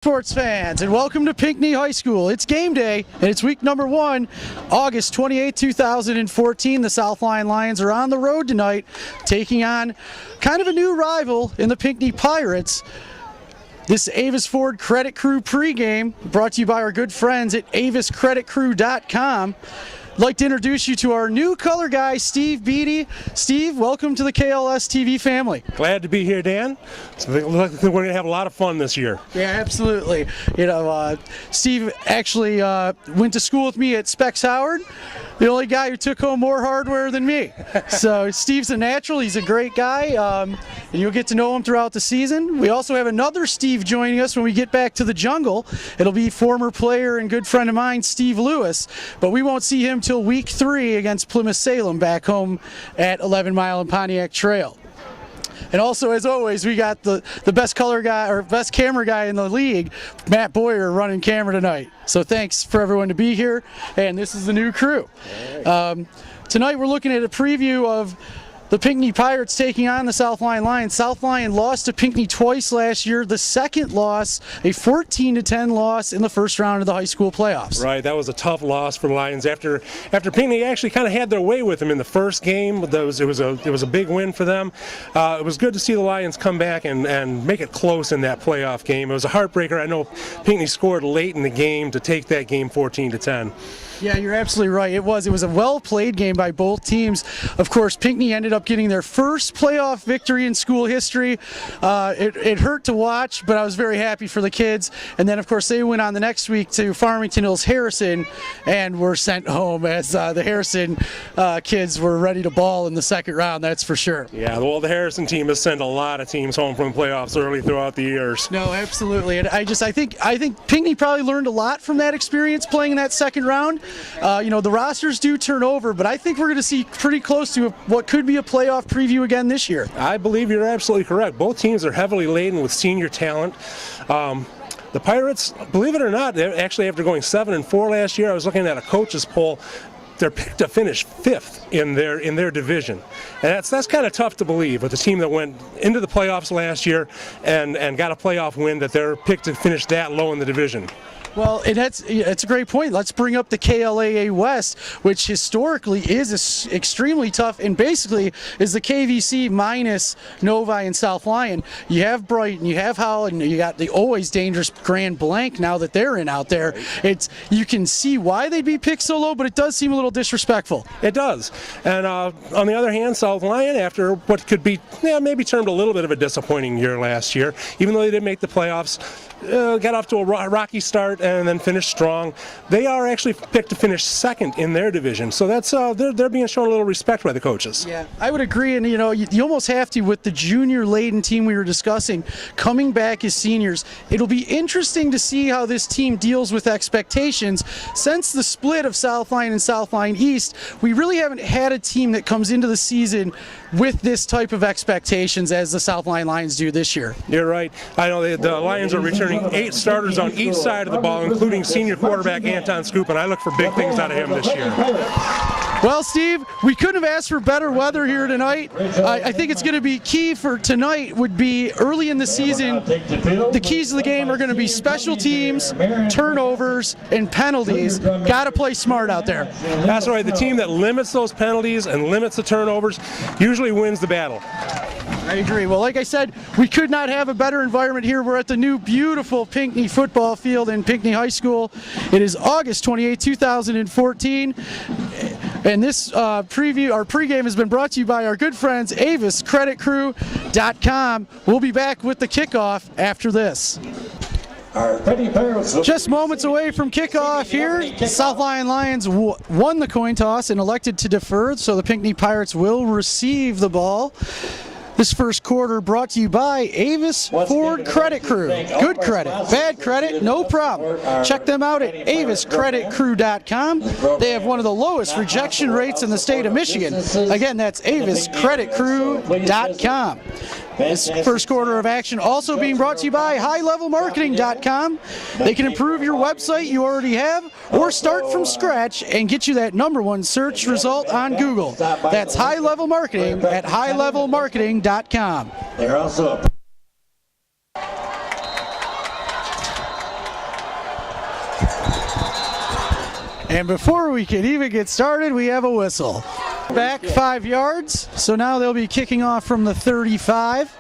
Sports fans, and welcome to Pinckney High School. It's game day, and it's week number 1, August 28, 2014. The South Lyon Lions are on the road tonight, taking on kind of a new rival in the Pinckney Pirates. This Avis Ford Credit Crew pregame brought to you by our good friends at aviscreditcrew.com. I'd like to introduce you to our new color guy, Steve Beatty. Steve, welcome to the KLS TV family. Glad to be here, Dan. We're going to have a lot of fun this year. Yeah, absolutely. You know, Steve actually went to school with me at Specs Howard. The only guy who took home more hardware than me. So Steve's a natural. He's a great guy, and you'll get to know him throughout the season. We also have another Steve joining us when we get back to the jungle. It'll be former player and good friend of mine, Steve Lewis, but we won't see him till week 3 against Plymouth-Salem back home at 11 Mile and Pontiac Trail. And also, as always, we got the best color guy or best camera guy in the league, Matt Boyer, running camera tonight. So thanks for everyone to be here, and this is the new crew. Tonight we're looking at a preview of the Pinckney Pirates taking on the South Lyon Lions. South Lyon lost to Pinckney twice last year. The second loss, a 14-10 loss in the first round of the high school playoffs. Right, that was a tough loss for the Lions after Pinckney actually kind of had their way with them in the first game. It was a big win for them. It was good to see the Lions come back and make it close in that playoff game. It was a heartbreaker. I know Pinckney scored late in the game to take that game 14-10. Yeah, you're absolutely right. It was a well-played game by both teams. Of course, Pinckney ended up getting their first playoff victory in school history. It hurt to watch, but I was very happy for the kids. And then, of course, they went on the next week to Farmington Hills Harrison and were sent home as the Harrison kids were ready to ball in the second round, that's for sure. Yeah, well, the Harrison team has sent a lot of teams home from the playoffs early throughout the years. No, absolutely. And I think Pinckney probably learned a lot from that experience playing in that second round. The rosters do turn over, but I think we're going to see pretty close to what could be a playoff preview again this year. I believe you're absolutely correct. Both teams are heavily laden with senior talent. The Pirates, believe it or not, actually after going 7-4 last year, I was looking at a coach's poll. They're picked to finish 5th in their division, and that's kind of tough to believe with a team that went into the playoffs last year and got a playoff win, that they're picked to finish that low in the division. Well, it's a great point. Let's bring up the KLAA West, which historically is extremely tough and basically is the KVC minus Novi and South Lyon. You have Brighton, you have Holland, you got the always dangerous Grand Blanc now that they're in out there. You can see why they'd be picked so low, but it does seem a little disrespectful. It does. And on the other hand, South Lyon, after what could be maybe termed a little bit of a disappointing year last year, even though they didn't make the playoffs, got off to a rocky start and then finished strong. They are actually picked to finish 2nd in their division, so that's they're being shown a little respect by the coaches. Yeah, I would agree, and you almost have to with the junior laden team we were discussing coming back as seniors. It'll be interesting to see how this team deals with expectations. Since the split of South Lyon and South Lyon East, we really haven't had a team that comes into the season with this type of expectations as the South Lyon Lions do this year. You're right. I know the Lions are returning 8 starters on each side of the ball, including senior quarterback Anton Scoop, and I look for big things out of him this year. Well, Steve, we couldn't have asked for better weather here tonight. I think it's going to be key for tonight would be early in the season. The keys to the game are going to be special teams, turnovers, and penalties. Got to play smart out there. That's right. The team that limits those penalties and limits the turnovers usually wins the battle. I agree. Well, like I said, we could not have a better environment here. We're at the new beautiful Pinckney football field in Pinckney High School. It is August 28, 2014. And this our pregame has been brought to you by our good friends aviscreditcrew.com. We'll be back with the kickoff after this. Just moments away from kickoff here, the South Lyon Lions won the coin toss and elected to defer, so the Pinckney Pirates will receive the ball. This first quarter brought to you by Avis Ford Credit Crew. Good credit, bad credit, no problem. Check them out at aviscreditcrew.com. They have one of the lowest rejection rates in the state of Michigan. Again, that's aviscreditcrew.com. This first quarter of action also being brought to you by highlevelmarketing.com. They can improve your website you already have or start from scratch and get you that #1 search result on Google. That's High Level Marketing at highlevelmarketing.com. They're also And before we can even get started, we have a whistle. Back 5 yards, so now they'll be kicking off from the 35.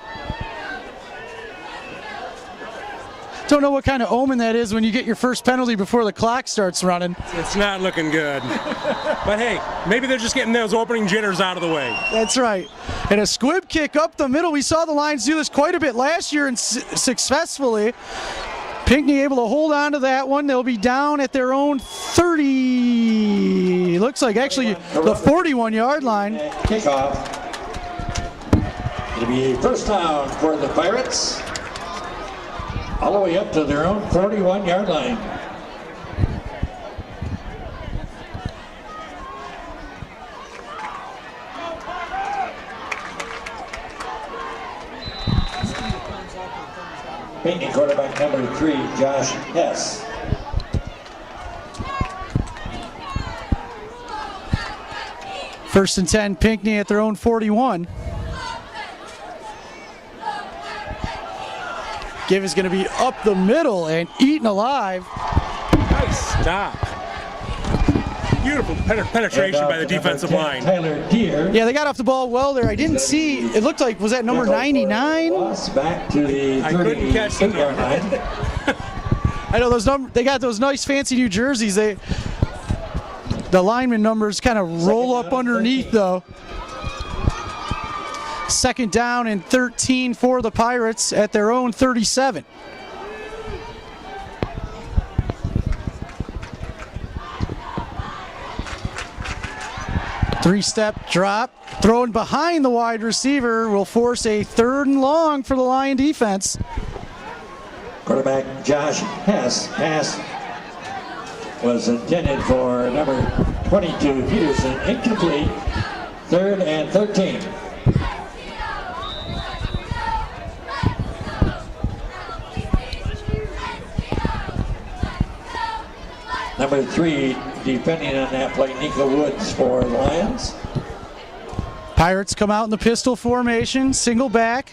Don't know what kind of omen that is when you get your first penalty before the clock starts running. It's not looking good. But hey, maybe they're just getting those opening jitters out of the way. That's right. And a squib kick up the middle. We saw the Lions do this quite a bit last year and successfully. Pinckney able to hold on to that one. They'll be down at their own 30, looks like actually the 41-yard line. Kickoff. It'll be first down for the Pirates. All the way up to their own 41-yard line. Pinckney quarterback number 3, Josh Hess. First and 10, Pinckney at their own 41. Give is going to be up the middle and eaten alive. Nice stop. Beautiful penetration by the defensive line. Tyler Deere. Yeah, they got off the ball well there. I didn't see, it looked like, was that number 99? Back to the 38-yard line. I know those they got those nice fancy New Jerseys. The lineman numbers kind of roll up underneath though. Second down and 13 for the Pirates at their own 37. Three-step drop, thrown behind the wide receiver will force a 3rd and long for the Lion defense. Quarterback Josh Hess. Pass was intended for number 22 Peterson. Incomplete. 3rd and 13. Number 3, defending on that play, Nico Woods for the Lions. Pirates come out in the pistol formation, single back.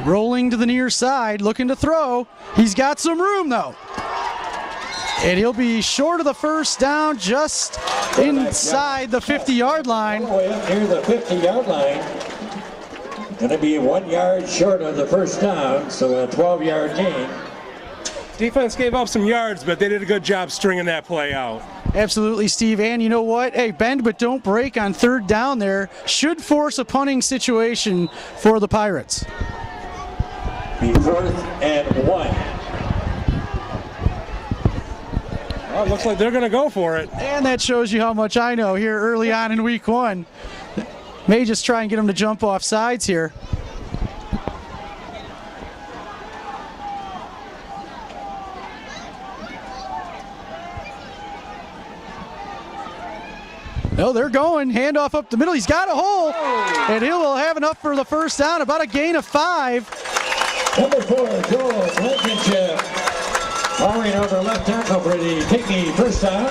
Rolling to the near side, looking to throw. He's got some room though. And he'll be short of the first down, just inside the 50-yard line. All the way up near the 50-yard line. Going to be 1 yard short of the first down, so a 12-yard gain. Defense gave up some yards, but they did a good job stringing that play out. Absolutely, Steve. And you know what? Hey, bend but don't break on 3rd down there. Should force a punting situation for the Pirates. Be 4th and 1. Well, it looks like they're going to go for it. And that shows you how much I know here early on in week 1. May just try and get them to jump off sides here. No, they're going. Handoff up the middle. He's got a hole. And he will have enough for the first down. About a gain of 5. Number 4, Joel Blankenship. Powering over left tackle for the Pinckney first down.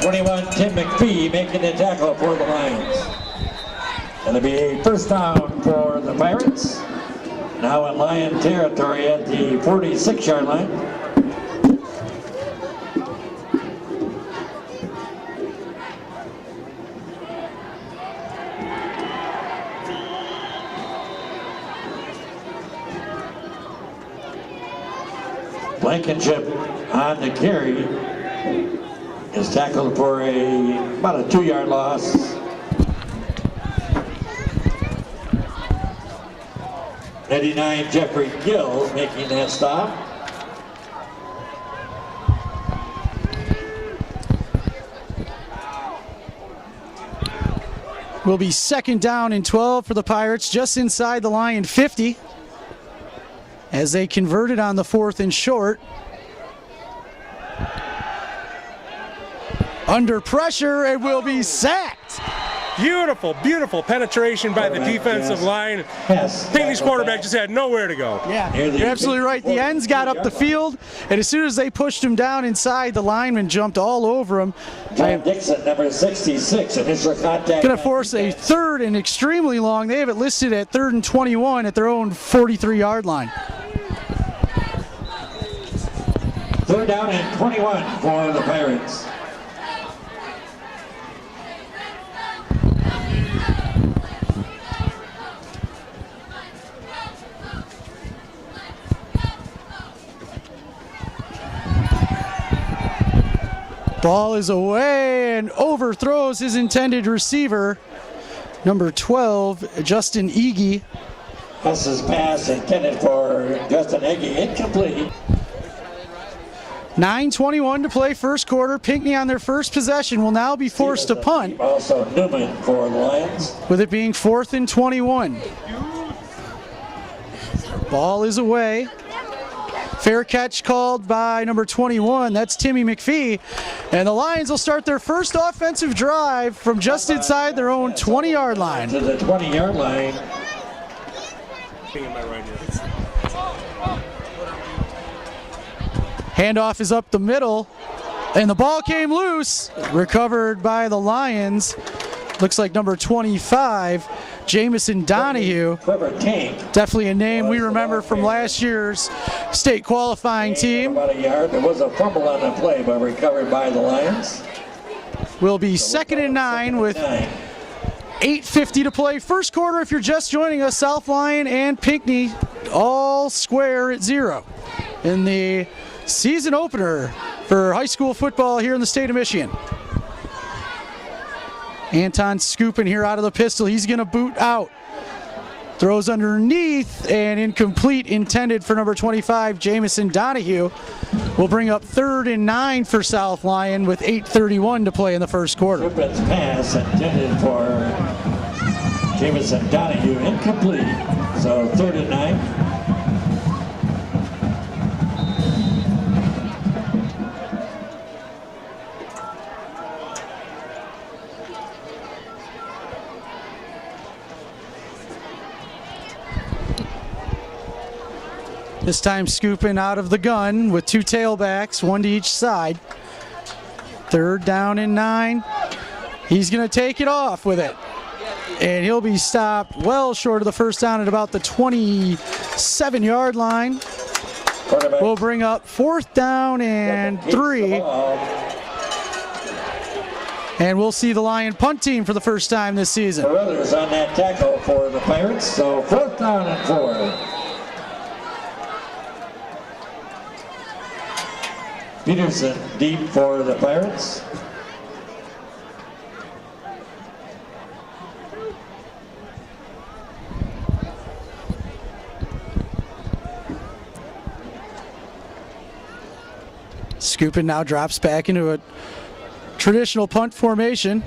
21, Tim McPhee making the tackle for the Lions. It'll be a first down for the Pirates. Now in Lion territory at the 46-yard line. Blankenship on the carry is tackled for about a 2-yard loss. 89 Jeffrey Gill making that stop. Will be 2nd down and 12 for the Pirates, just inside the Lion 50. As they converted on the 4th and short. Under pressure, it will be sacked. Beautiful, beautiful penetration by the defensive line. Pinckney's quarterback just had nowhere to go. Yeah, you're absolutely right. The ends got up the field, and as soon as they pushed him down inside, the lineman jumped all over him. John Dixon, number 66, initial contact. Going to force a third and extremely long. They have it listed at 3rd and 21 at their own 43-yard line. 3rd down and 21 for the Pirates. Ball is away and overthrows his intended receiver, number 12, Justin Ege. Huss's pass intended for Justin Ege, incomplete. 9:21 to play first quarter. Pinckney on their first possession will now be forced to punt, Also Newman for the Lions. with it being 4th and 21. Ball is away. Fair catch called by number 21. That's Timmy McPhee. And the Lions will start their first offensive drive from just inside their own 20-yard line. To the 20-yard line. Handoff is up the middle, and the ball came loose. Recovered by the Lions. Looks like number 25, Jamison Donahue. Definitely a name we remember from last year's state qualifying team. About a yard. There was a fumble on the play, but recovered by the Lions. Will be 2nd and 9 with 8:50 to play. First quarter, if you're just joining us, South Lyon and Pinckney all square at 0 in the season opener for high school football here in the state of Michigan. Anton scooping here out of the pistol. He's going to boot out. Throws underneath and incomplete, intended for number 25, Jamison Donahue. Will bring up 3rd and 9 for South Lyon with 8:31 to play in the first quarter. Cooper's pass intended for Jamison Donahue, incomplete. So 3rd and 9. This time scooping out of the gun with 2 tailbacks, 1 to each side. 3rd down and 9. He's going to take it off with it. And he'll be stopped well short of the first down at about the 27-yard line. We'll bring up 4th down and 3. And we'll see the Lion punt team for the first time this season. Carruthers on that tackle for the Pirates, so 4th down and 4. Peterson deep for the Pirates. Scoopin now drops back into a traditional punt formation.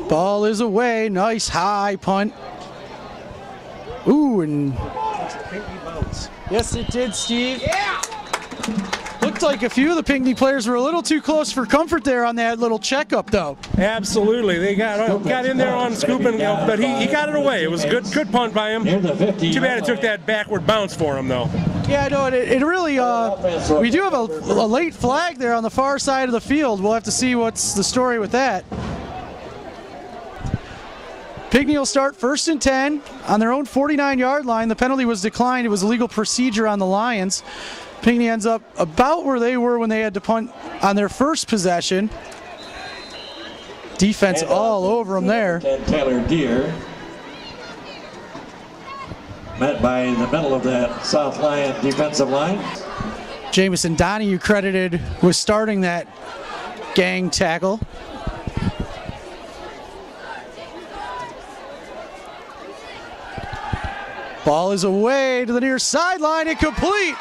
Ball is away. Nice high punt. Ooh, and yes, it did, Steve. Yeah. Looked like a few of the Pinckney players were a little too close for comfort there on that little checkup, though. Absolutely, they got in there on scooping, but he got it away. It was a good punt by him. Too bad it took that backward bounce for him, though. Yeah, no, it really. We do have a late flag there on the far side of the field. We'll have to see what's the story with that. Pinckney will start 1st and 10 on their own 49-yard line. The penalty was declined. It was a legal procedure on the Lions. Pinckney ends up about where they were when they had to punt on their first possession. Defense all over them there. And Taylor Deere met by in the middle of that South Lyon defensive line. Jamison Donahue credited with starting that gang tackle. Ball is away to the near sideline, incomplete.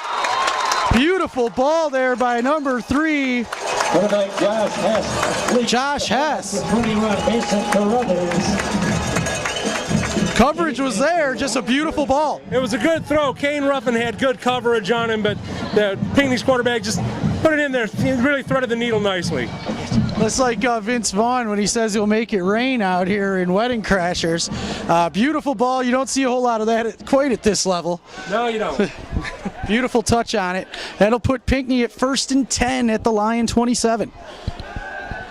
Beautiful ball there by number 3, Josh Hess. Coverage was there, just a beautiful ball. It was a good throw. Kane Ruffin had good coverage on him, but the Pinckney's quarterback just put it in there. He really threaded the needle nicely. That's like Vince Vaughn when he says he'll make it rain out here in Wedding Crashers. Beautiful ball. You don't see a whole lot of that quite at this level. No, you don't. Beautiful touch on it. That'll put Pinckney at 1st and 10 at the Lion 27.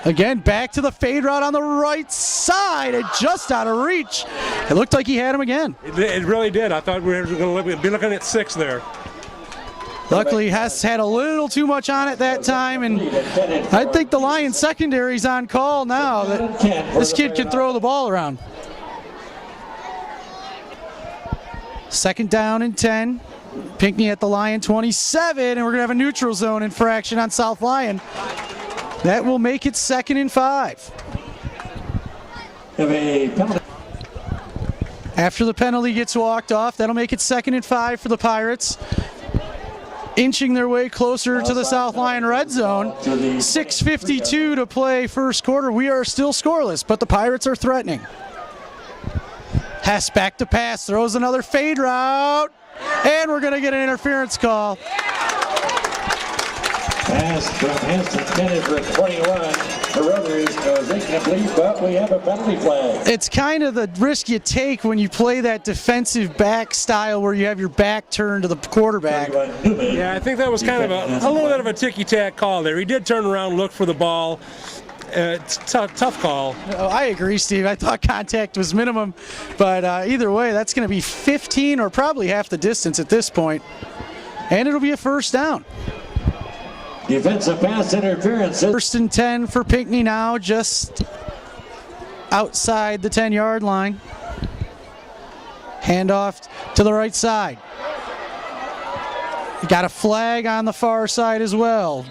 Again, back to the fade route on the right side and just out of reach. It looked like he had him again. It really did. I thought we were going to be looking at 6 there. Luckily, Hess had a little too much on it that time, and I think the Lions secondary's on call now that this kid can throw the ball around. 2nd down and 10. Pinckney at the Lion 27, and we're going to have a neutral zone infraction on South Lyon. That will make it 2nd and 5. After the penalty gets walked off, that'll make it 2nd and 5 for the Pirates. Inching their way closer to the South Lyon red zone. 6:52 to play first quarter. We are still scoreless, but the Pirates are threatening. Hess back to pass, throws another fade route, and we're going to get an interference call. Pass from Hess intended for 21. Carruthers goes incomplete, but we have a penalty flag. It's kind of the risk you take when you play that defensive back style where you have your back turned to the quarterback. Yeah, I think that was kind of a little bit of a ticky-tack call there. He did turn around, look for the ball. It's a tough call. Oh, I agree, Steve. I thought contact was minimum, but either way, that's going to be 15 or probably half the distance at this point, and it'll be a 1st down. Defensive pass interference. 1st and 10 for Pinckney now, just outside the 10-yard line. Handoff to the right side. Got a flag on the far side as well.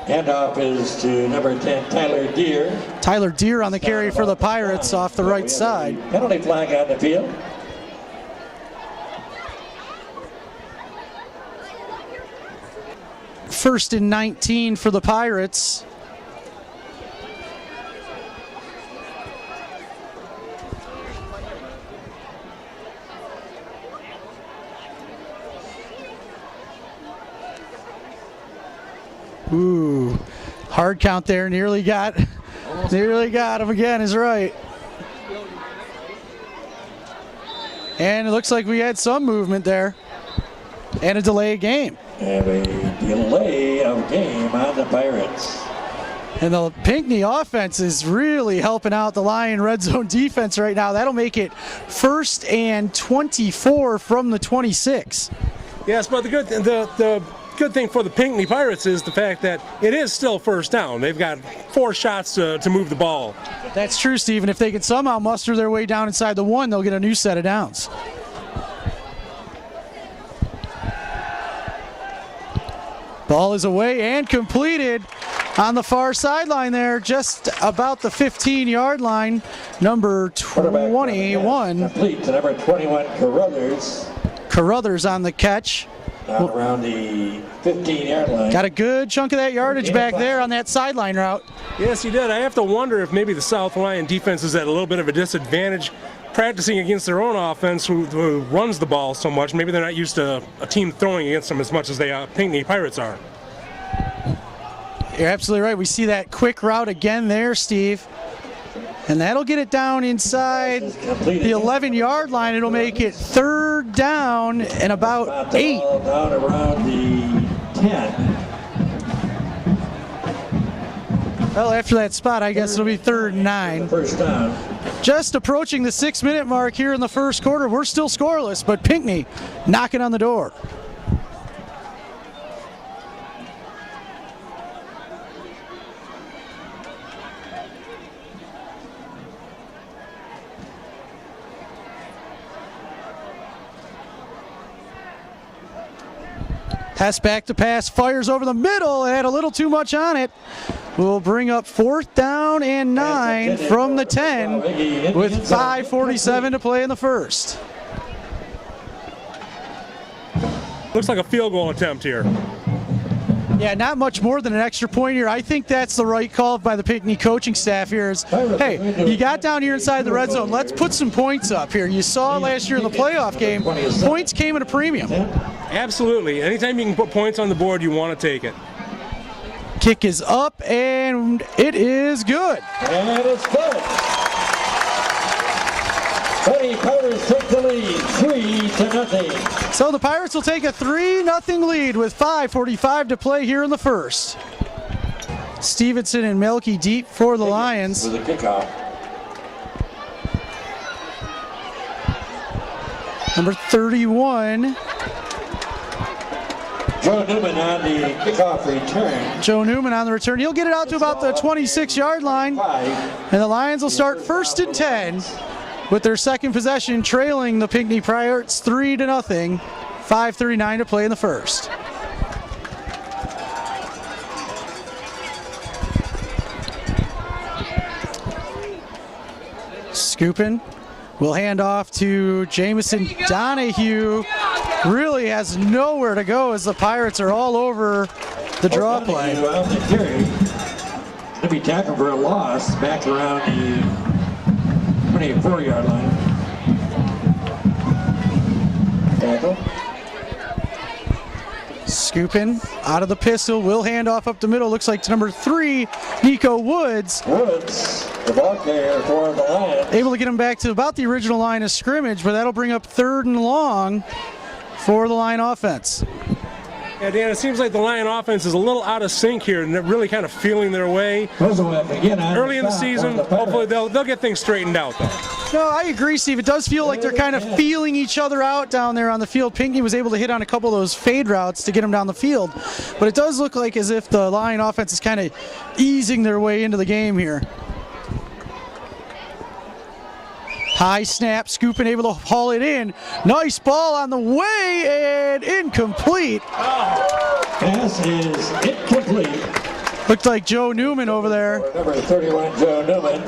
Handoff is to number 10, Tyler Deere. Tyler Deere on the carry for the Pirates off the right side. Penalty flag on the field. First and 19 for the Pirates. Ooh, hard count there. Nearly got him again. Is right. And it looks like we had some movement there. And a delay of game. Have a delay of game on the Pirates. And the Pinckney offense is really helping out the Lion red zone defense right now. That'll make it 1st and 24 from the 26. Yes, but the good thing for the Pinckney Pirates is the fact that it is still 1st down. They've got 4 shots to move the ball. That's true, Steve. And if they can somehow muster their way down inside the 1, they'll get a new set of downs. Ball is away and completed on the far sideline there, just about the 15-yard line. Number 21. Complete to number 21, Carruthers. Carruthers on the catch. Down around the 15-yard line. Got a good chunk of that yardage back there on that sideline route. Yes, he did. I have to wonder if maybe the South Lyon defense is at a little bit of a disadvantage practicing against their own offense who runs the ball so much. Maybe they're not used to a team throwing against them as much as they Pinckney Pirates are. You're absolutely right. We see that quick route again there, Steve. And that'll get it down inside the 11-yard line. It'll make it 3rd down and about 8. Down around the 10. Well, after that spot, I guess it'll be 3rd and 9. 1st down. Just approaching the 6-minute mark here in the first quarter. We're still scoreless, but Pinckney knocking on the door. Hess back to pass, fires over the middle, and had a little too much on it. We'll bring up 4th down and 9 from the 10 with 5:47 to play in the first. Looks like a field goal attempt here. Yeah, not much more than an extra point here. I think that's the right call by the Pinckney coaching staff here is, hey, you got down here inside the red zone. Let's put some points up here. You saw last year in the playoff game, points came at a premium. Absolutely. Anytime you can put points on the board, you want to take it. Kick is up, and it is good. And it's good. Buddy Pirates take the lead, 3-0. So the Pirates will take a 3-0 lead with 5:45 to play here in the first. Stevenson and Melky deep for the Lions. With a kickoff. Number 31. Joe Newman on the kickoff return. Joe Newman on the return. He'll get it out to about the 26-yard line. And the Lions will start 1st and 10 with their second possession, trailing the Pinckney Pirates 3-0. 5:39 to play in the first. Scoopin will hand off to Jamison Donahue. Really has nowhere to go as the Pirates are all over the draw play. On the carry. Going to be tackled for a loss back around the 24-yard line. Tackle. Scoopin out of the pistol, will hand off up the middle. Looks like to number 3, Nico Woods. Woods, the ball carrier for the Lions. Able to get him back to about the original line of scrimmage, but that'll bring up 3rd and long for the Lion offense. Yeah, Dan, it seems like the Lion offense is a little out of sync here, and they're really kind of feeling their way. Early in the season, hopefully they'll get things straightened out, though. No, I agree, Steve. It does feel like they're kind of feeling each other out down there on the field. Pinckney was able to hit on a couple of those fade routes to get them down the field, but it does look like as if the Lion offense is kind of easing their way into the game here. High snap, Scoopin able to haul it in. Nice ball on the way and incomplete. Pass is incomplete. Looked like Joe Newman over there. Number 31, Joe Newman.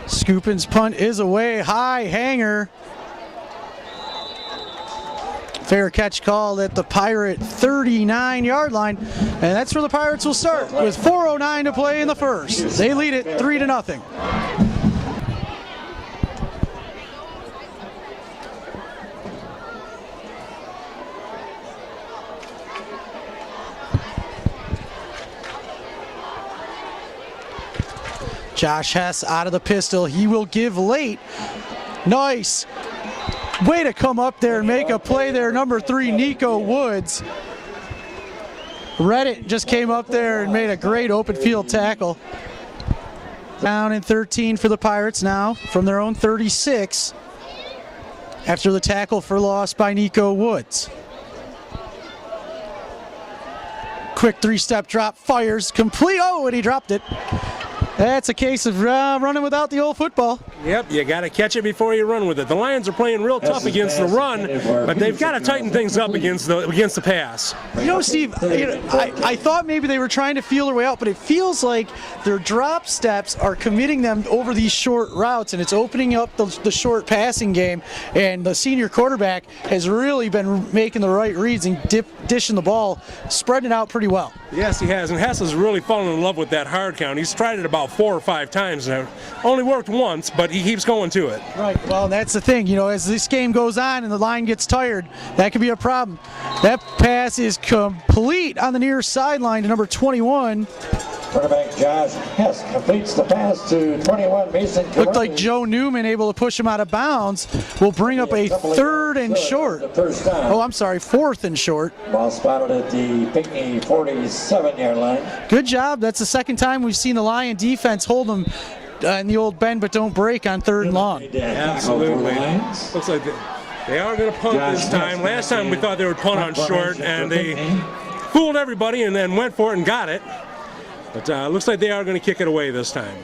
Scoopin's punt is away. High hanger. Fair catch called at the Pirate 39-yard line, and that's where the Pirates will start with 4:09 to play in the first. They lead it 3-0. Josh Hess out of the pistol. He will give late. Nice. Way to come up there and make a play there, number 3, Nico Woods. Reddit just came up there and made a great open field tackle. Down in 13 for the Pirates now from their own 36 after the tackle for loss by Nico Woods. Quick 3-step drop, fires, complete. Oh, and he dropped it. That's a case of running without the old football. Yep, you got to catch it before you run with it. The Lions are playing real tough against the run, but they've got to tighten things up against the pass. You know, Steve, I thought maybe they were trying to feel their way out, but it feels like their drop steps are committing them over these short routes, and it's opening up the short passing game, and the senior quarterback has really been making the right reads and dishing the ball, spreading it out pretty well. Yes, he has, and Hess has really fallen in love with that hard count. He's tried it about 4 or 5 times now. Only worked once, but he keeps going to it. Right, well, that's the thing. You know, as this game goes on and the line gets tired, that could be a problem. That pass is complete on the near sideline to number 21. Quarterback Josh Hess completes the pass to 21 Mason. Looked like Joe Newman able to push him out of bounds. Will bring up a 3rd and short. Oh, I'm sorry, 4th and short. Ball spotted at the Pinckney 47-yard line. Good job. That's the second time we've seen the Lion defense hold them in the old bend but don't break on 3rd and long. Absolutely. Looks like they are going to punt this time. Last time we thought they would punt on short, and they fooled everybody and then went for it and got it. But looks like they are going to kick it away this time.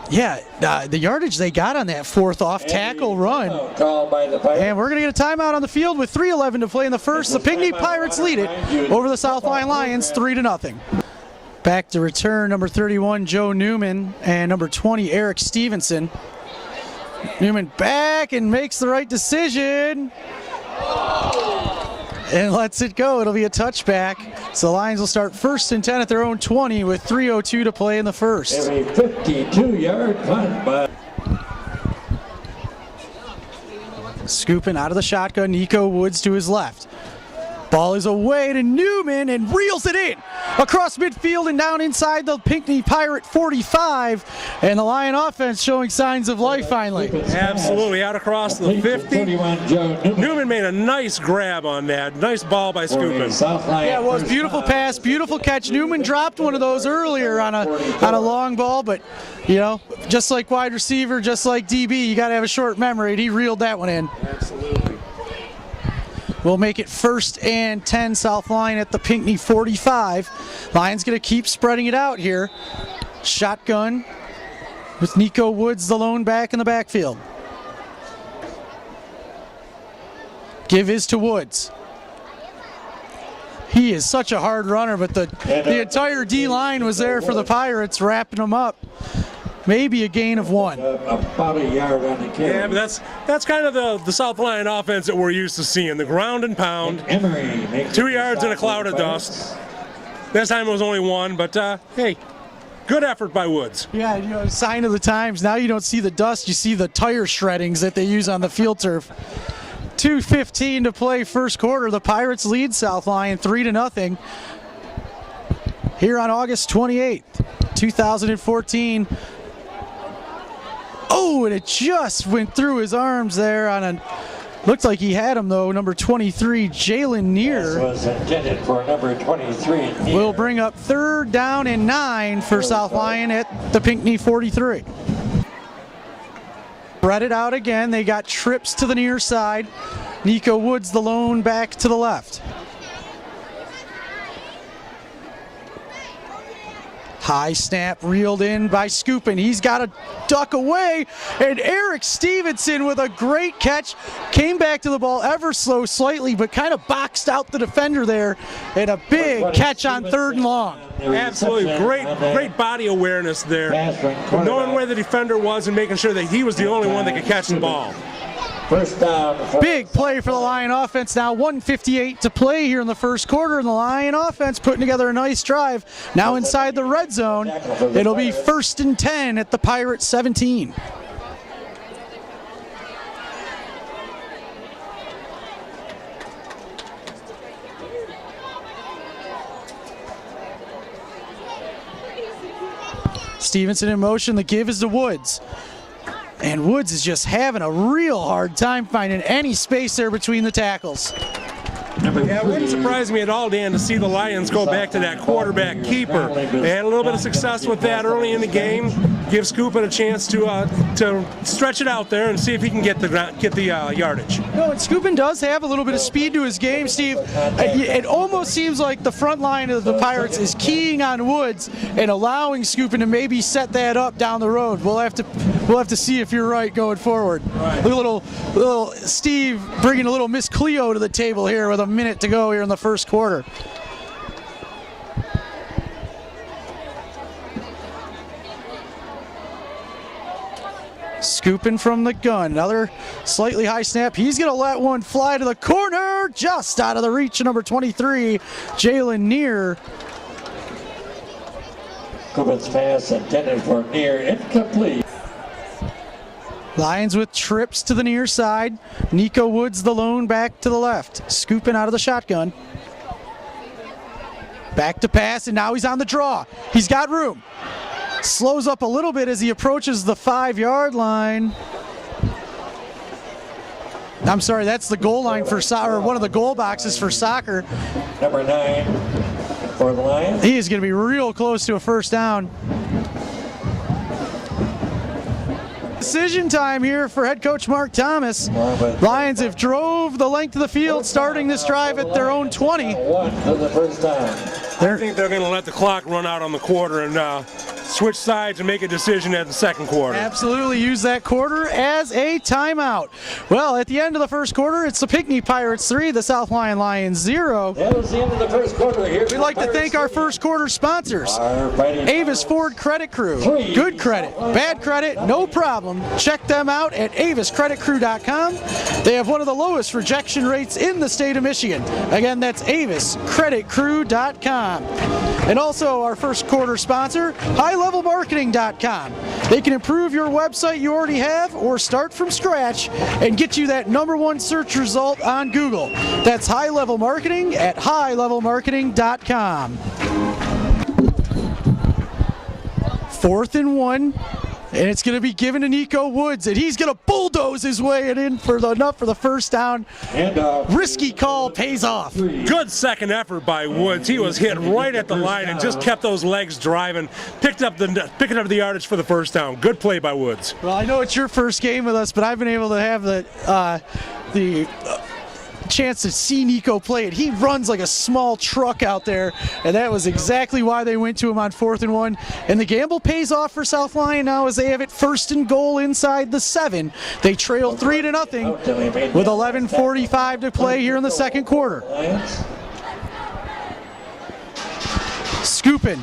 Yeah, the yardage they got on that 4th off-tackle run. And we're going to get a timeout on the field with 3:11 to play in the first. The Pinckney Pirates lead it over the South Lyon Lions 3-0. Back to return, number 31, Joe Newman, and number 20, Eric Stevenson. Newman back and makes the right decision. And lets it go. It'll be a touchback. So the Lions will start 1st and 10 at their own 20 with 3:02 to play in the first. A 52-yard punt by Scooping out of the shotgun, Nico Woods to his left. Ball is away to Newman and reels it in across midfield and down inside the Pinckney Pirate 45. And the Lion offense showing signs of life finally. Absolutely, out across the 50. Newman made a nice grab on that. Nice ball by Scoopin. Yeah, it was beautiful pass, beautiful catch. Newman dropped one of those earlier on a long ball, but you know, just like wide receiver, just like DB, you got to have a short memory. And he reeled that one in. Absolutely. We'll make it 1st and 10 South Lyon at the Pinckney 45. Lions going to keep spreading it out here. Shotgun with Nico Woods, the lone back in the backfield. Give is to Woods. He is such a hard runner, but the entire D-line was there for the Pirates, wrapping them up. Maybe a gain of 1. About a yard on the carry. Yeah, but that's kind of the South Lyon offense that we're used to seeing. The ground and pound. Emery makes 2 yards in a cloud of dust. This time it was only 1, but hey, good effort by Woods. Yeah, you know, sign of the times. Now you don't see the dust, you see the tire shreddings that they use on the field turf. 2:15 to play first quarter. The Pirates lead South Lyon 3-0 here on August 28th, 2014. Oh, and it just went through his arms there on a, looked like he had him though, number 23, Jalen Neer. Was intended for number 23. Will bring up 3rd down and 9 for South Lyon at the Pinckney 43. Spread it out again, they got trips to the near side. Nico Woods, the lone back to the left. High snap reeled in by Scoopin. He's got to duck away, and Eric Stevenson with a great catch. Came back to the ball ever so slightly, but kind of boxed out the defender there, and a big catch on 3rd and long. Absolutely great body awareness there. Knowing where the defender was and making sure that he was the only one that could catch the ball. First down. Big play for the Lion offense now. 1:58 to play here in the first quarter, and the Lion offense putting together a nice drive. Now inside the red zone, it'll be 1st and 10 at the Pirates 17. Stevenson in motion, the give is to Woods. And Woods is just having a real hard time finding any space there between the tackles. Yeah, it wouldn't surprise me at all, Dan, to see the Lions go back to that quarterback keeper. They had a little bit of success with that early in the game. Give Scoopin a chance to stretch it out there and see if he can get the yardage. No, and Scoopin does have a little bit of speed to his game, Steve. It almost seems like the front line of the Pirates is keying on Woods and allowing Scoopin to maybe set that up down the road. We'll have to see if you're right going forward. Right. A little Steve bringing a little Miss Cleo to the table here with a minute to go here in the first quarter. Scooping from the gun, another slightly high snap. He's going to let one fly to the corner, just out of the reach of number 23, Jalen Neer. Cooper's pass intended for Neer, incomplete. Lions with trips to the near side. Nico Woods, the lone back to the left. Scooping out of the shotgun. Back to pass, and now he's on the draw. He's got room. Slows up a little bit as he approaches the 5-yard line. I'm sorry, that's the goal line for soccer, one of the goal boxes for soccer. Number 9 for the Lions. He is going to be real close to a first down. Decision time here for head coach Mark Thomas. Lions have drove the length of the field, starting this drive at their own 20. One for the first time. I think they're going to let the clock run out on the quarter and switch sides and make a decision at the second quarter. Absolutely, use that quarter as a timeout. Well, at the end of the first quarter, it's the Pinckney Pirates 3, the South Lyon Lions 0. That was the end of the first quarter. Here's We'd like to thank our first quarter sponsors. Avis Ford Credit Crew. Good credit, bad credit, no problem. Check them out at aviscreditcrew.com. They have one of the lowest rejection rates in the state of Michigan. Again, that's aviscreditcrew.com. And also our first quarter sponsor, highlevelmarketing.com. They can improve your website you already have or start from scratch and get you that #1 search result on Google. That's High Level Marketing at highlevelmarketing.com. 4th and 1, and it's going to be given to Nico Woods, and he's going to bulldoze his way in for the first down. Risky call pays off. Good second effort by Woods. He was hit right at the line and just kept those legs driving, picking up the yardage for the first down. Good play by Woods. Well, I know it's your first game with us, but I've been able to have the chance to see Nico play it. He runs like a small truck out there, and that was exactly why they went to him on 4th and 1. And the gamble pays off for South Lyon now as they have it 1st and goal inside the 7. They trail 3-0 with 11:45 to play here in the second quarter. Scoopin,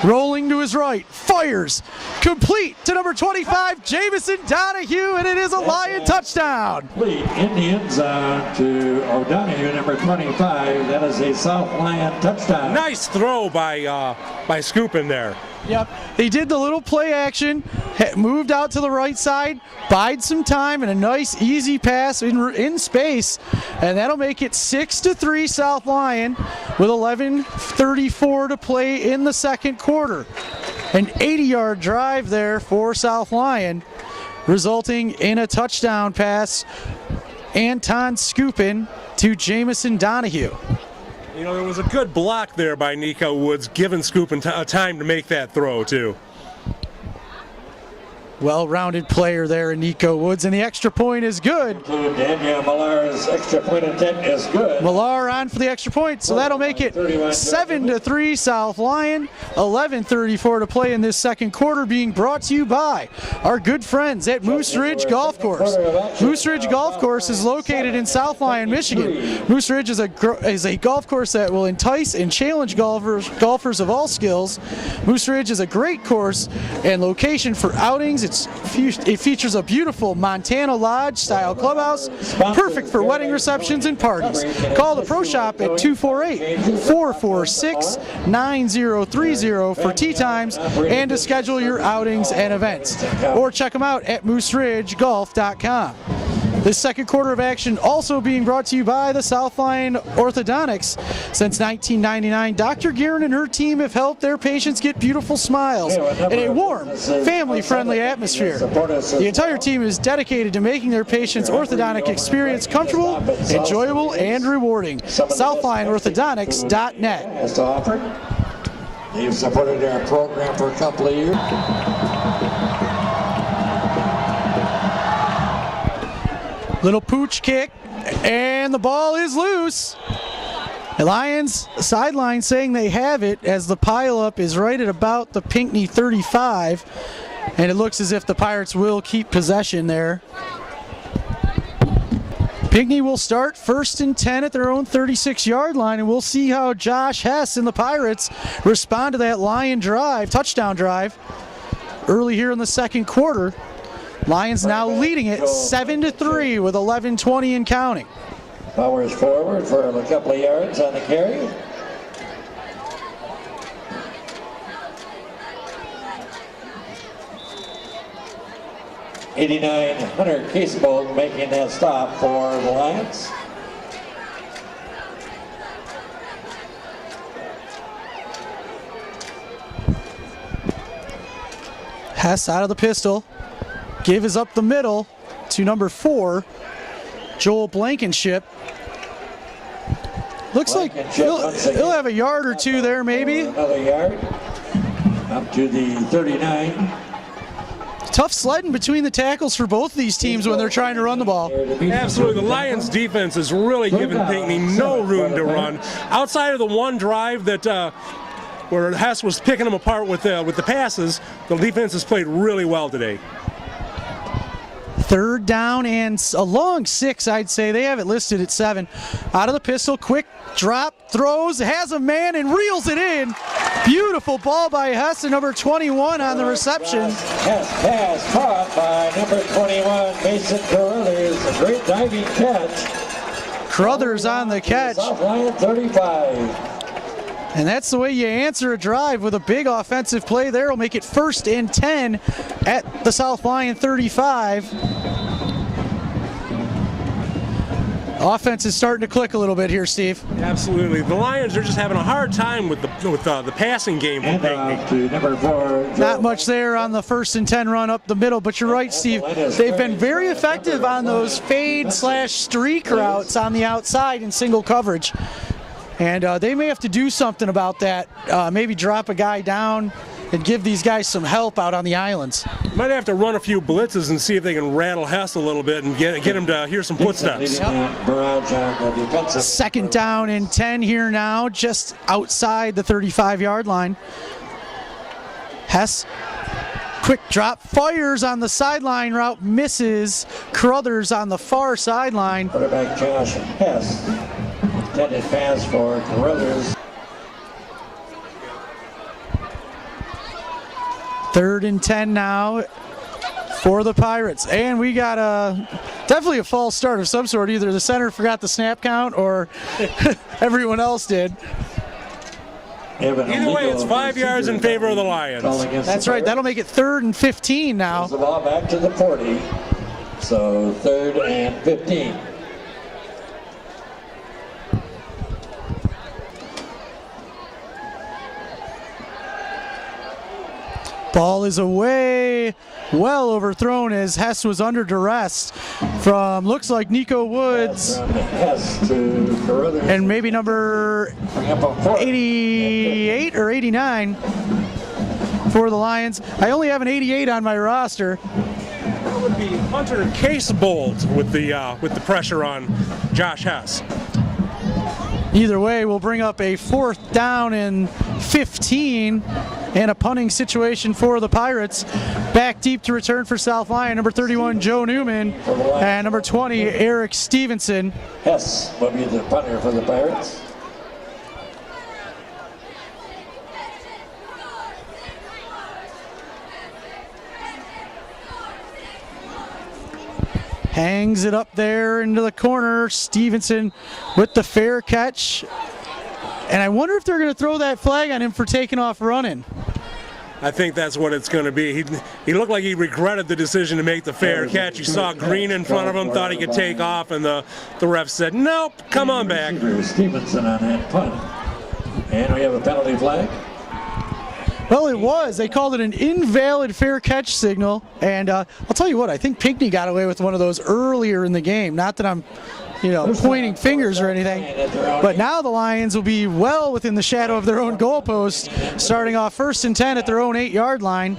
rolling to his right, fires, complete to number 25, Jamison Donahue, and it is a Lion touchdown. Indians to O'Donoghue, number 25. That is a South Lyon touchdown. Nice throw by Scoopin there. Yep, they did the little play action, moved out to the right side, bide some time, and a nice easy pass in space, and that'll make it 6-3 South Lyon with 11:34 to play in the second quarter. An 80-yard drive there for South Lyon, resulting in a touchdown pass. Anton Scoopin to Jamison Donahue. You know, there was a good block there by Nico Woods, giving Scoopin time to make that throw, too. Well-rounded player there in Nico Woods, and the extra point is good. Daniel Millar's extra point attempt is good. Millar on for the extra point, so that'll make it 7-3 South Lyon. 11:34 to play in this second quarter, being brought to you by our good friends at Moose Ridge Golf Course. Moose Ridge Golf Course is located in South Lyon, Michigan. Moose Ridge is a golf course that will entice and challenge golfers of all skills. Moose Ridge is a great course and location for outings. It features a beautiful Montana Lodge-style clubhouse, perfect for wedding receptions and parties. Call the Pro Shop at 248-446-9030 for tee times and to schedule your outings and events. Or check them out at mooseridgegolf.com. This second quarter of action also being brought to you by the South Lyon Orthodontics. Since 1999, Dr. Guerin and her team have helped their patients get beautiful smiles in a warm, family-friendly atmosphere. The entire team is dedicated to making their patients' orthodontic experience comfortable, enjoyable, and rewarding. SouthLyonOrthodontics.net. They've supported our program for a couple of years. Little pooch kick, and the ball is loose. The Lions sideline saying they have it as the pileup is right at about the Pinckney 35, and it looks as if the Pirates will keep possession there. Pinckney will start 1st and 10 at their own 36-yard line, and we'll see how Josh Hess and the Pirates respond to that Lion drive, touchdown drive, early here in the second quarter. Lions now leading it 7-3 with 11:20 and counting. Powers forward for a couple of yards on the carry. Hunter Casebolt making that stop for the Lions. Hess out of the pistol. Give is up the middle to number 4, Joel Blankenship. Looks like he'll have a yard or two there, maybe. Another yard up to the 39. Tough sledding between the tackles for both of these teams when they're trying to run the ball. Absolutely. The Lions defense is really giving Pinckney no room to run. Outside of the one drive that where Hess was picking them apart with the passes, the defense has played really well today. 3rd down and a long 6, I'd say. They have it listed at 7. Out of the pistol, quick drop, throws, has a man and reels it in. Beautiful ball by Hess, number 21 on the reception. Hess pass caught by number 21, Mason Carruthers. A great diving catch. Carruthers on the catch. South Lyon 35. And that's the way you answer a drive with a big offensive play there. Will make it 1st and 10 at the South Lyon 35. Offense is starting to click a little bit here, Steve. Absolutely. The Lions are just having a hard time with the passing game from Pinckney. Number 4, Not much there on the 1st and 10 run up the middle, but you're right, Steve. They've been very effective on those fade/streak routes on the outside in single coverage. And they may have to do something about that. Maybe drop a guy down and give these guys some help out on the islands. Might have to run a few blitzes and see if they can rattle Hess a little bit and get him to hear some footsteps. 2nd down and 10 here now, just outside the 35-yard line. Hess, quick drop, fires on the sideline route, misses. Carruthers on the far sideline. Quarterback Josh Hess. Intended pass for Carruthers. 3rd and 10 now for the Pirates. And we got definitely a false start of some sort. Either the center forgot the snap count or everyone else did. Either way, it's 5 yards in favor of the Lions. That's right. That'll make it 3rd and 15 now. The ball back to the 40. So 3rd and 15. Ball is away, well overthrown as Hess was under duress from, looks like Nico Woods and maybe number 88 or 89 for the Lions. I only have an 88 on my roster. That would be Hunter Casebold with the pressure on Josh Hess. Either way, we'll bring up a 4th down and 15 and a punting situation for the Pirates. Back deep to return for South Lyon, number 31, Joe Newman, and number 20, Eric Stevenson. Hess will be the punter for the Pirates. Hangs it up there into the corner. Stevenson with the fair catch. And I wonder if they're going to throw that flag on him for taking off running. I think that's what it's going to be. He looked like he regretted the decision to make the fair catch. You saw green in front of him, thought he could take off, and the ref said, nope, come on back. Stevenson on that punt. And we have a penalty flag. Well, it was. They called it an invalid fair catch signal. And I'll tell you what, I think Pinckney got away with one of those earlier in the game. Not that I'm, pointing fingers or anything. But now the Lions will be well within the shadow of their own goalpost, starting off 1st and 10 at their own 8-yard line.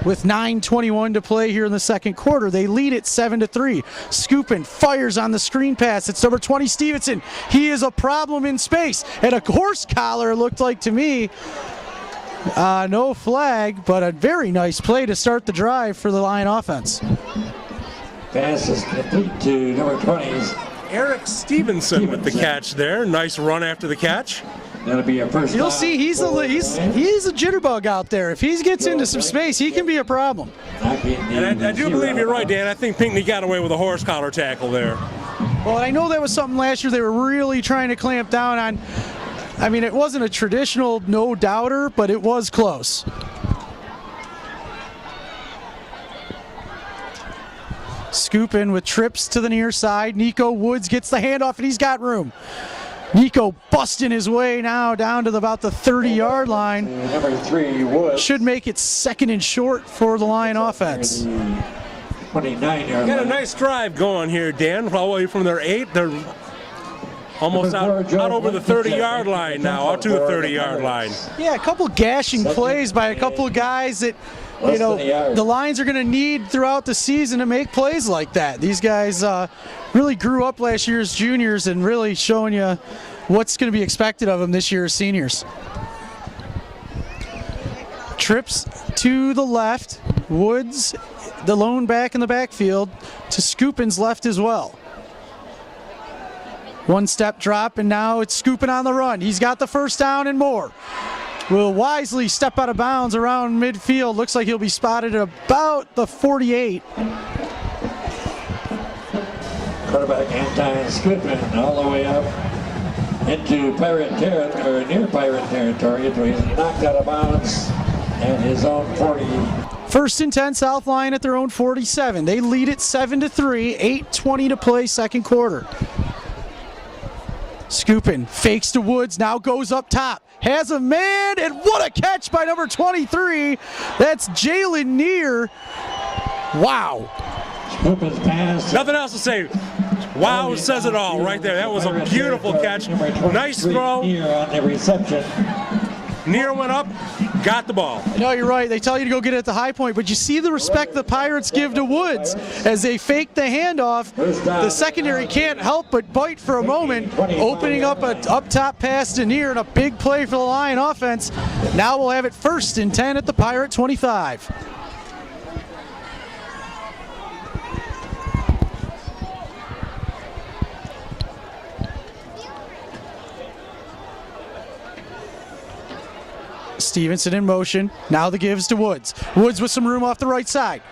With 9:21 to play here in the second quarter. They lead it 7-3. Scoopin fires on the screen pass. It's number 20, Stevenson. He is a problem in space. And a horse collar looked like to me. No flag, but a very nice play to start the drive for the Lion offense. Pass is complete to number 20's Eric Stevenson with the catch there. Nice run after the catch. That'll be a first. You'll see he's a jitterbug out there. If he gets into some space, he can be a problem. And I do believe you're right, Dan. I think Pinckney got away with a horse collar tackle there. Well, I know that was something last year they were really trying to clamp down on. I mean, it wasn't a traditional no-doubter, but it was close. Scoopin with trips to the near side. Nico Woods gets the handoff, and he's got room. Nico busting his way now down to about the 30-yard line. Number 3, Woods. Should make it 2nd and short for the Lion offense. 29-yard Got a nice drive going here, Dan. All the way from their 8, they're almost out over the 30-yard line now, out to the 30-yard line. Yeah, a couple gashing plays by a couple of guys that, the Lions are going to need throughout the season to make plays like that. These guys really grew up last year as juniors and really showing you what's going to be expected of them this year as seniors. Trips to the left. Woods, the lone back in the backfield, to Skupin's left as well. One step drop, and now it's Skupin on the run. He's got the first down and more. Will wisely step out of bounds around midfield. Looks like he'll be spotted at about the 48. Quarterback Anton Skupin all the way up into Pirate territory, or near Pirate territory, until he's knocked out of bounds at his own 40. First and 10, South Lyon at their own 47. They lead it 7-3, 8:20 to play, second quarter. Skupin fakes to Woods, now goes up top, has a man, and what a catch by number 23. That's Jalen Neer. Wow. Skupin's pass. Nothing else to say. Wow, says it all right there. That was a beautiful catch. Nice throw. Neer on the reception. Neer went up, got the ball. No, you're right. They tell you to go get it at the high point, but you see the respect the Pirates give to Woods as they fake the handoff. The secondary can't help but bite for a moment, opening up an up-top pass to Neer and a big play for the Lion offense. Now we'll have it first and 10 at the Pirate 25. Stevenson in motion. Now the gives to Woods. Woods with some room off the right side.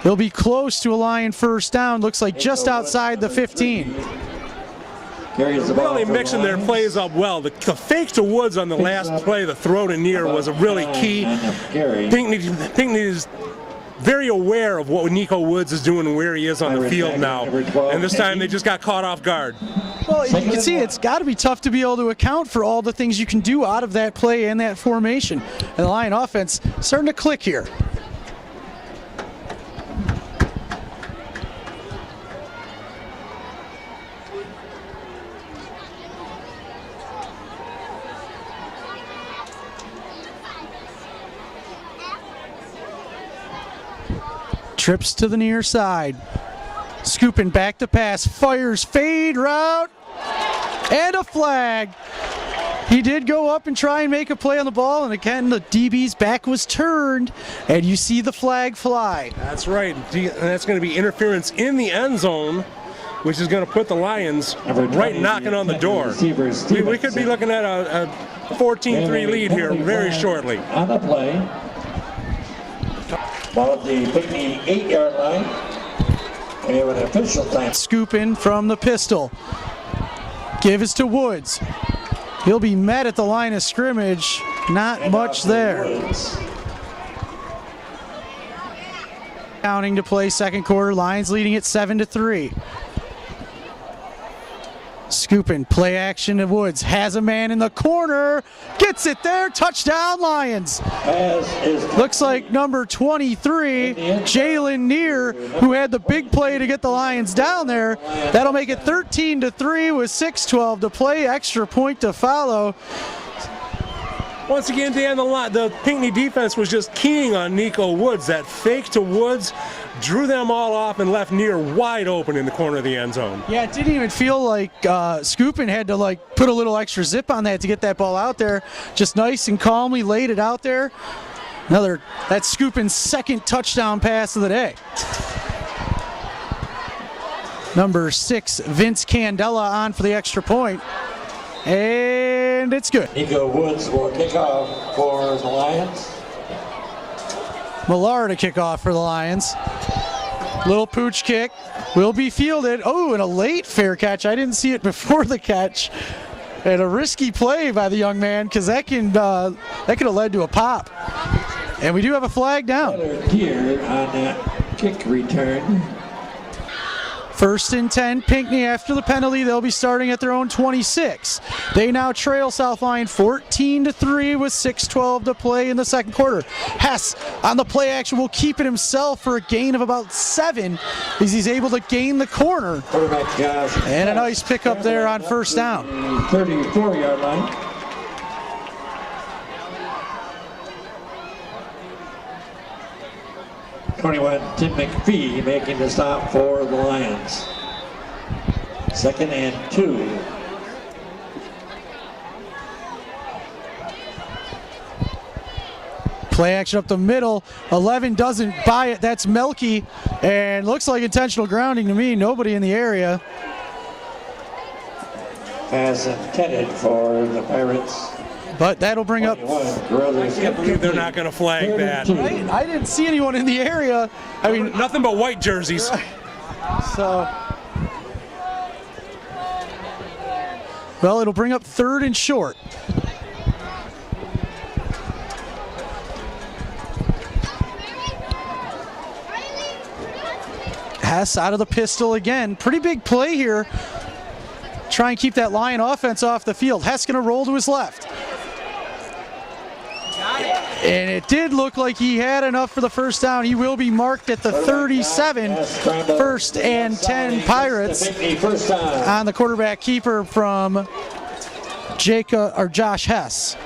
He'll be close to a Lion first down. Looks like just outside the 15. Really mixing their plays up well. The fake to Woods on the last play, the throw to Neer, was a really key. Pinckney is very aware of what Nico Woods is doing and where he is on the field now. And this time they just got caught off guard. Well, you can see it's got to be tough to be able to account for all the things you can do out of that play and that formation. And the Lion offense starting to click here. Trips to the near side. Skupin back to pass, fires, fade route, and a flag. He did go up and try and make a play on the ball, and again the DB's back was turned, and you see the flag fly. That's right, and that's going to be interference in the end zone, which is going to put the Lions right knocking on the door. We could be looking at a 14-3 lead here very shortly. On the play, ball at the Pinckney 8-yard line. We have an official time. Skupin from the pistol. Give is to Woods. He'll be met at the line of scrimmage. Not much there. Counting to play second quarter. Lions leading it 7-3. Skupin, play action to Woods. Has a man in the corner. Gets it there. Touchdown Lions. Looks like number 23, Jalen Neer, who had the big play to get the Lions down there. That'll make it 13-3 with 6:12 to play. Extra point to follow. Once again, Dan, the Pinckney defense was just keying on Nico Woods. That fake to Woods drew them all off and left Neer wide open in the corner of the end zone. Yeah, it didn't even feel like Skupin had to put a little extra zip on that to get that ball out there. Just nice and calmly laid it out there. That's Skupin's second touchdown pass of the day. Number 6, Vince Candela on for the extra point. And it's good. Nico Woods will kick off for the Lions. Millar to kick off for the Lions. Little pooch kick will be fielded. Oh, and a late fair catch. I didn't see it before the catch. And a risky play by the young man, because that could have led to a pop. And we do have a flag down. Here on that kick return. First and 10, Pinckney after the penalty. They'll be starting at their own 26. They now trail South Lyon 14-3 with 6:12 to play in the second quarter. Hess on the play action will keep it himself for a gain of about 7 as he's able to gain the corner. And a nice pickup there on first down. 34-yard line. Tim McPhee making the stop for the Lions. 2nd and 2. Play action up the middle. 11 doesn't buy it. That's Melky. And looks like intentional grounding to me. Nobody in the area. Pass intended for the Pirates. But that'll bring up... I can't believe they're not going to flag that. I didn't see anyone in the area. I mean, nothing but white jerseys. So... Well, it'll bring up 3rd and short. Hess out of the pistol again. Pretty big play here. Try and keep that Lion offense off the field. Hess going to roll to his left. And it did look like he had enough for the first down. He will be marked at the 37. 1st and 10 Pirates on the quarterback keeper from Josh Hess.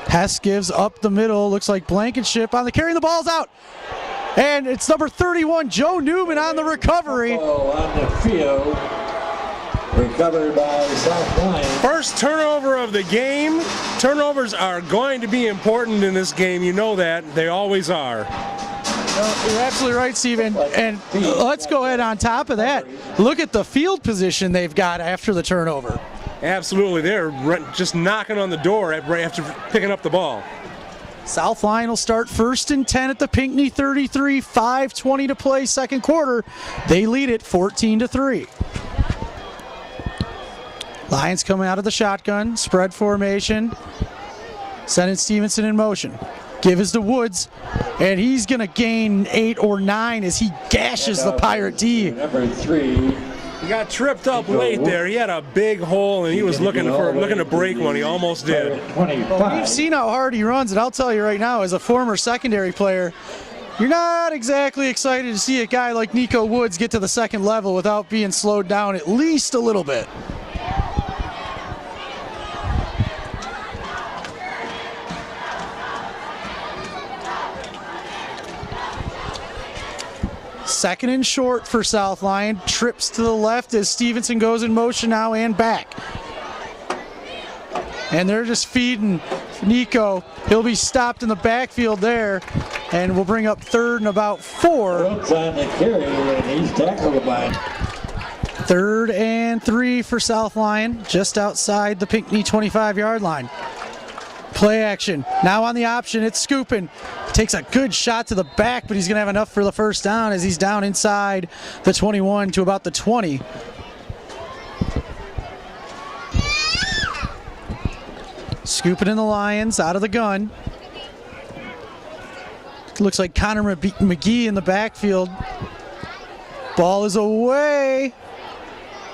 Hess gives up the middle. Looks like Blankenship on the carry. The ball's out. And it's number 31, Joe Newman on the recovery. On the field. Recovered by South Lyon. First turnover of the game. Turnovers are going to be important in this game. You know that. They always are. You're absolutely right, Steven. And let's go ahead on top of that. Look at the field position they've got after the turnover. Absolutely. They're just knocking on the door right after picking up the ball. South Lyon will start 1st and 10 at the Pinckney 33. 5:20 to play, second quarter. They lead it 14-3. Lions coming out of the shotgun, spread formation, sending Stevenson in motion. Give is to Woods, and he's going to gain 8 or 9 as he gashes the Pirate D. Number 3. He got tripped up late there. He had a big hole, and he was looking to break one. He almost did. We've seen how hard he runs, and I'll tell you right now, as a former secondary player, you're not exactly excited to see a guy like Nico Woods get to the second level without being slowed down at least a little bit. Second and short for South Lyon. Trips to the left as Stevenson goes in motion now and back. And they're just feeding Nico. He'll be stopped in the backfield there. And we'll bring up 3rd and about 4. Woods on the carry, and he's tackled by 3rd and 3 for South Lyon, just outside the Pinckney 25-yard line. Play action. Now on the option, it's Scoopin. Takes a good shot to the back, but he's going to have enough for the first down as he's down inside the 21 to about the 20. Scooping in the Lions out of the gun. Looks like Connor McGee in the backfield. Ball is away.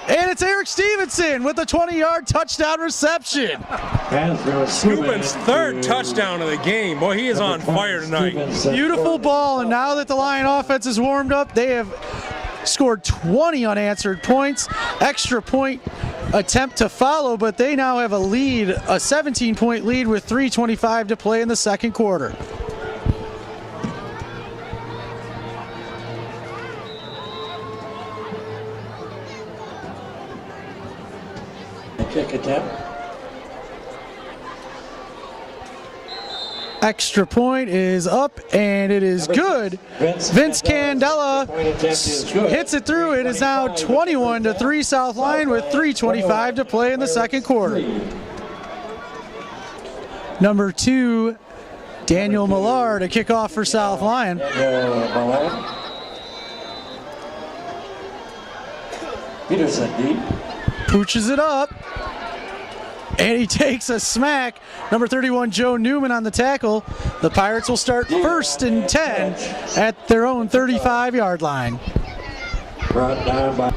And it's Eric Stevenson with a 20-yard touchdown reception. Scoopin's 3rd touchdown of the game. Boy, he is on fire tonight. Beautiful ball, and now that the Lion offense is warmed up, they have scored 20 unanswered points. Extra point attempt to follow, but they now have a lead, a 17-point lead with 3:25 to play in the second quarter. Kick attempt. Extra point is up, and it is good. Vince Candela hits it through. It is now 21-3 South Lyon with 3:25 to play in the second quarter. Number 2, Daniel Millar to kick off for South Lyon. Peterson deep. Pooches it up. And he takes a smack. Number 31, Joe Newman on the tackle. The Pirates will start 1st and 10 at their own 35-yard line. Brought down by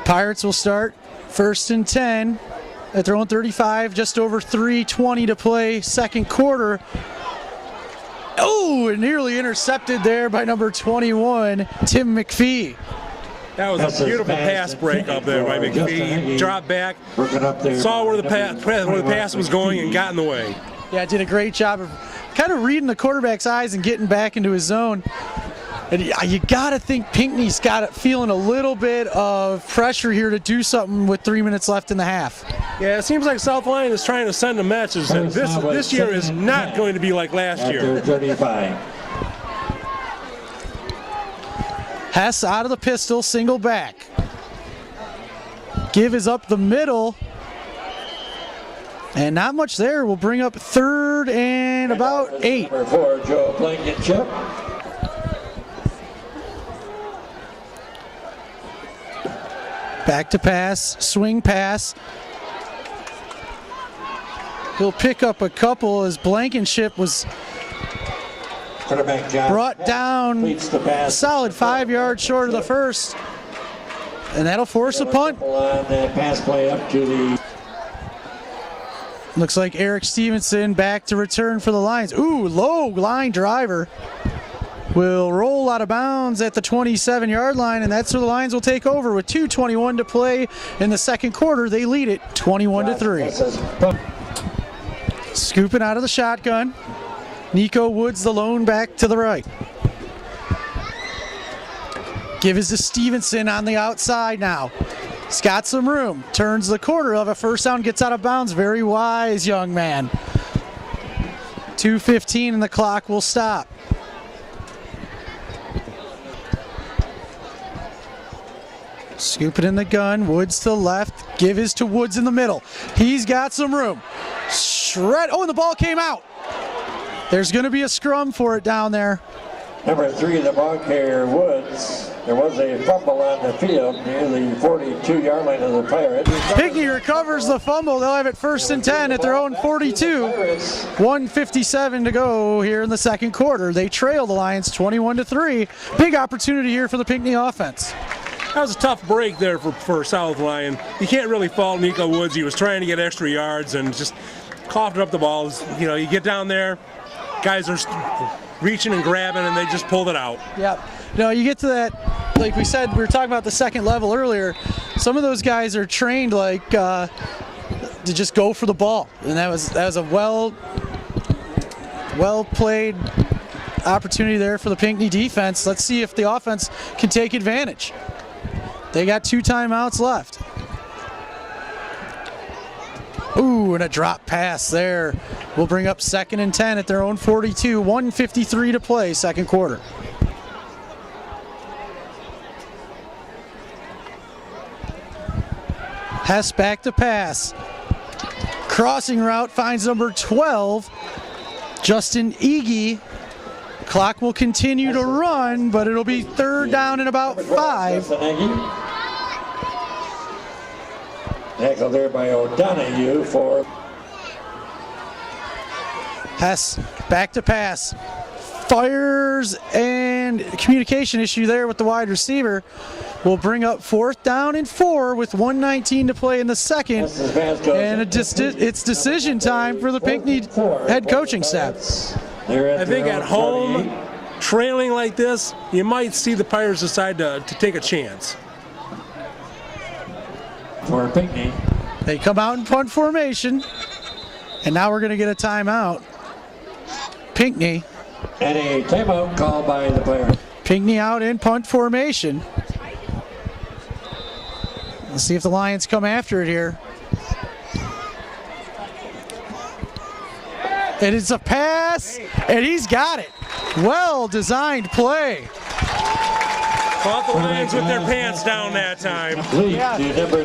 Pirates will start 1st and 10 at their own 35. Just over 3:20 to play, second quarter. Oh, nearly intercepted there by number 21, Tim McPhee. That was a beautiful pass break up there by McPhee. He dropped back, saw where the pass was going, and got in the way. Yeah, did a great job of kind of reading the quarterback's eyes and getting back into his zone. And you got to think Pinckney's got it feeling a little bit of pressure here to do something with 3 minutes left in the half. Yeah, it seems like South Lyon is trying to send a message that this year is not going to be like last year. 35. Hess out of the pistol, single back. Give is up the middle. And not much there. We'll bring up third and about 8. Number 4, Joe Blankenship. Back to pass, swing pass. He'll pick up a couple as Blankenship was brought down a solid 5 yards short of the first. And that'll force a punt. Pass play up to the. Looks like Eric Stevenson back to return for the Lions. Ooh, low line driver. Will roll out of bounds at the 27-yard line, and that's where the Lions will take over with 2:21 to play in the second quarter. They lead it 21-3. Scooping out of the shotgun. Nico Woods, the lone back to the right. Give is to Stevenson on the outside now. He's got some room. Turns the corner of a first down, gets out of bounds. Very wise young man. 2:15 and the clock will stop. Scoop it in the gun. Woods to the left. Give is to Woods in the middle. He's got some room. Shred. Oh, and the ball came out. There's going to be a scrum for it down there. Number 3, the ball carrier, Woods. There was a fumble on the field near the 42-yard line of the Pirates. Pinckney recovers the fumble. They'll have it 1st and 10 at their own 42. 1:57 to go here in the second quarter. They trail the Lions 21-3. Big opportunity here for the Pinckney offense. That was a tough break there for South Lyon. You can't really fault Nico Woods. He was trying to get extra yards and just coughed up the balls. You know, you get down there, guys are reaching and grabbing, and they just pulled it out. Yep. No, you get to that, like we said, we were talking about the second level earlier. Some of those guys are trained like to just go for the ball, and that was a well played opportunity there for the Pinckney defense. Let's see if the offense can take advantage. They got 2 timeouts left. Ooh, and a drop pass there. We'll bring up 2nd and 10 at their own 42. 1:53 to play, second quarter. Hess back to pass. Crossing route finds number 12, Justin Iggy. Clock will continue to run, but it'll be 3rd down and about 5. Tackled there by O'Donoghue for. Hess back to pass. Fires, and communication issue there with the wide receiver. Will bring up 4th down and 4 with 1:19 to play in the second. And it's decision time for the Pinckney head coaching staff. I think at home, trailing like this, you might see the Pirates decide to take a chance. For Pinckney. They come out in punt formation, and now we're going to get a timeout. Pinckney. And a timeout called by the Pirates. Pinckney out in punt formation. Let's see if the Lions come after it here. It is a pass, and he's got it. Well-designed play. Caught the Lions with their pants down that time. Yeah.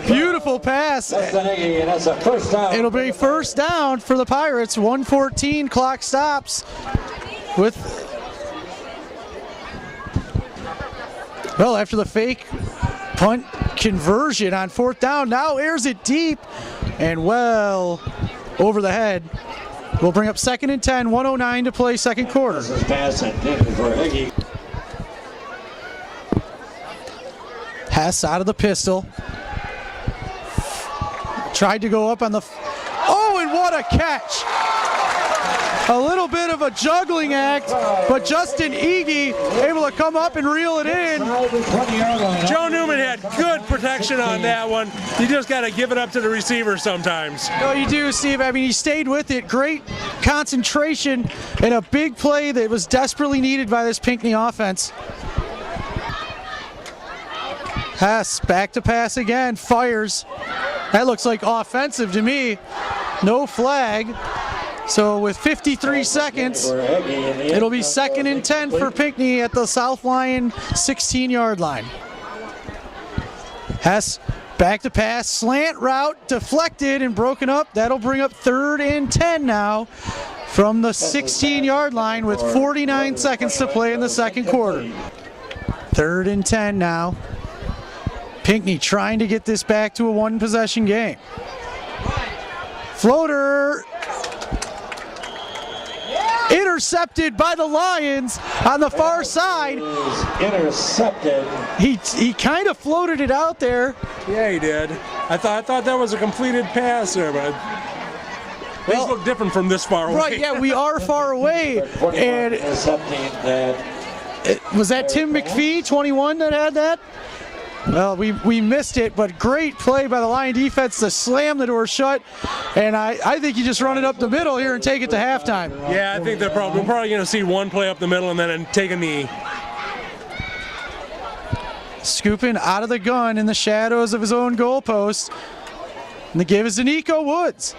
Beautiful pass. It'll be 1st down for the Pirates. 1:14, clock stops. After the fake punt conversion on 4th down, now airs it deep and well over the head. We'll bring up 2nd and 10, 1:09 to play, second quarter. This is pass intended for Higgy. Hess out of the pistol. Tried to go up on the. Oh, and what a catch! A little bit of a juggling act, but Justin Iggy able to come up and reel it in. Joe Newman had good protection on that one. You just got to give it up to the receiver sometimes. No, you do, Steve. I mean, he stayed with it. Great concentration and a big play that was desperately needed by this Pinckney offense. Hess back to pass again, fires. That looks like offensive to me. No flag. So with 53 seconds, it'll be 2nd and 10 for Pinckney at the South Lyon 16-yard line. Hess back to pass, slant route, deflected and broken up. That'll bring up 3rd and 10 now from the 16-yard line with 49 seconds to play in the second quarter. 3rd and 10 now. Pinckney trying to get this back to a one-possession game. Floater. Intercepted by the Lions on the far side. Intercepted. He kind of floated it out there. Yeah, he did. I thought that was a completed pass there, but these look different from this far away. Right, yeah, we are far away. And intercepting that. Was that Tim McPhee, 21, that had that? Well, we missed it, but great play by the Lion defense to slam the door shut. And I think you just run it up the middle here and take it to halftime. Yeah, I think we're probably going to see one play up the middle and then take a knee. Scooping out of the gun in the shadows of his own goalpost. And the give is to Nico Woods.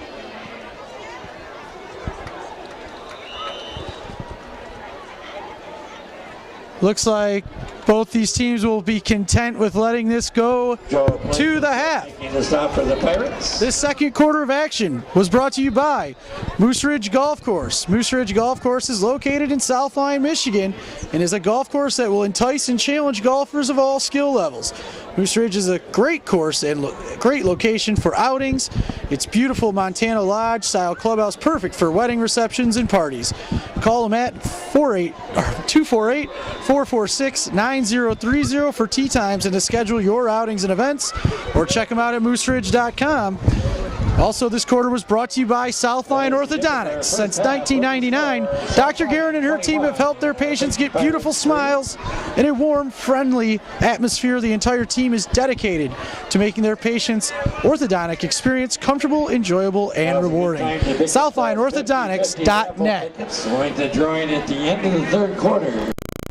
Looks like both these teams will be content with letting this go to the half. For the Pirates. This second quarter of action was brought to you by Moose Ridge Golf Course. Moose Ridge Golf Course is located in South Lyon, Michigan, and is a golf course that will entice and challenge golfers of all skill levels. Moose Ridge is a great course and great location for outings. It's beautiful Montana Lodge style clubhouse, perfect for wedding receptions and parties. Call them at 248-446-9030 for tee times and to schedule your outings and events, or check them out at mooseridge.com. Also, this quarter was brought to you by South Lyon Orthodontics. Since 1999, Dr. Guerin and her team have helped their patients get beautiful smiles and a warm, friendly atmosphere. The entire team is dedicated to making their patients' orthodontic experience comfortable, enjoyable, and rewarding. SouthLyonOrthodontics.net. It's going to join at the end of the third quarter.